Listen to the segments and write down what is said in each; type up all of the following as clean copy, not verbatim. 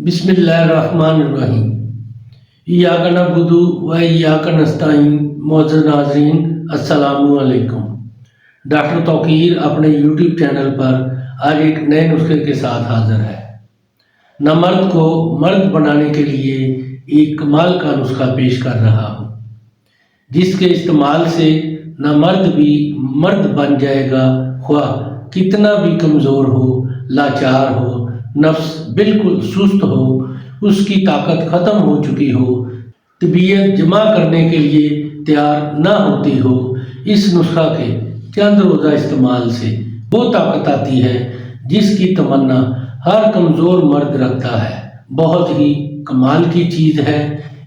बिस्मिल्लाहिर्रहमानिर्रहीम। इय्याका नअबुदु व इय्याका नस्तईन। मुअज़्ज़ज़ नाज़रीन, अस्सलामु अलैकुम। डॉक्टर तौकीर अपने यूट्यूब चैनल पर आज एक नए नुस्खे के साथ हाज़िर है। न मर्द को मर्द बनाने के लिए एक कमाल का नुस्खा पेश कर रहा हूँ, जिसके इस्तेमाल से न मर्द भी मर्द बन जाएगा, ख्वाह कितना भी कमज़ोर हो, लाचार हो, नफ्स बिल्कुल सुस्त हो, उसकी ताकत ख़त्म हो चुकी हो, तबीयत जमा करने के लिए तैयार ना होती हो। इस नुस्खा के चंद रोज़ा इस्तेमाल से वो ताकत आती है जिसकी तमन्ना हर कमज़ोर मर्द रखता है। बहुत ही कमाल की चीज़ है।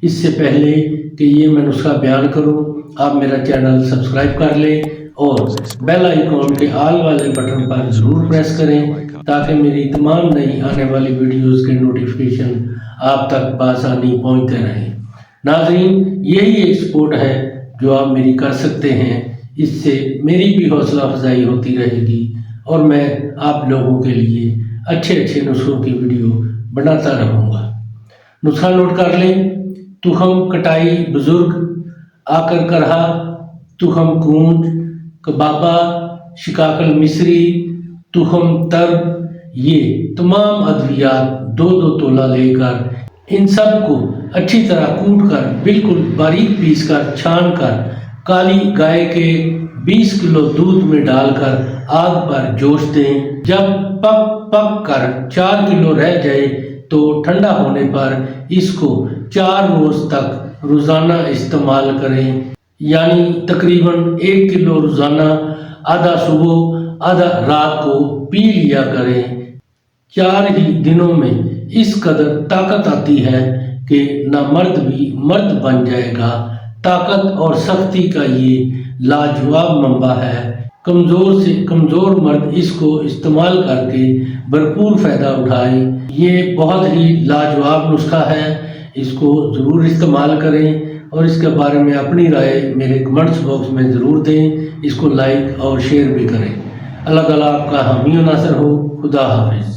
इससे पहले कि ये मैं नुस्खा बयान करूं, आप मेरा चैनल सब्सक्राइब कर लें और बेल आइकॉन के ऑल वाले बटन पर ज़रूर प्रेस करें, ताकि मेरी तमाम नई आने वाली वीडियोस के नोटिफिकेशन आप तक बआसानी पहुंचते रहें। नाज़रीन, यही एक सपोर्ट है जो आप मेरी कर सकते हैं। इससे मेरी भी हौसला अफजाई होती रहेगी और मैं आप लोगों के लिए अच्छे नुस्खों की वीडियो बनाता रहूँगा। नुस्खा नोट कर लें। तुखम कटाई बुजुर्ग, आकर करहा, तुखम कूंज, कबाबा, शिकाकल मिस्री, तुखम तरब, ये तमाम अद्वियात 2-2 तोला लेकर इन सब को अच्छी तरह कूट कर बिल्कुल बारीक पीस कर छान कर काली गाय के 20 किलो दूध में डालकर आग पर जोश दें। जब पक कर 4 किलो रह जाए तो ठंडा होने पर इसको 4 रोज़ तक रोज़ाना इस्तेमाल करें, यानी तकरीबन 1 किलो रोज़ाना, आधा सुबह आधा रात को पी लिया करें। 4 ही दिनों में इस कदर ताकत आती है कि न मर्द भी मर्द बन जाएगा। ताकत और सख्ती का ये लाजवाब मंबा है। कमज़ोर से कमज़ोर मर्द इसको इस्तेमाल करके भरपूर फ़ायदा उठाए। ये बहुत ही लाजवाब नुस्खा है, इसको ज़रूर इस्तेमाल करें और इसके बारे में अपनी राय मेरे कमेंट्स बॉक्स में ज़रूर दें। इसको लाइक और शेयर भी करें। अल्लाह ताला आपका हामी और नासर हो। खुदा हाफिज़।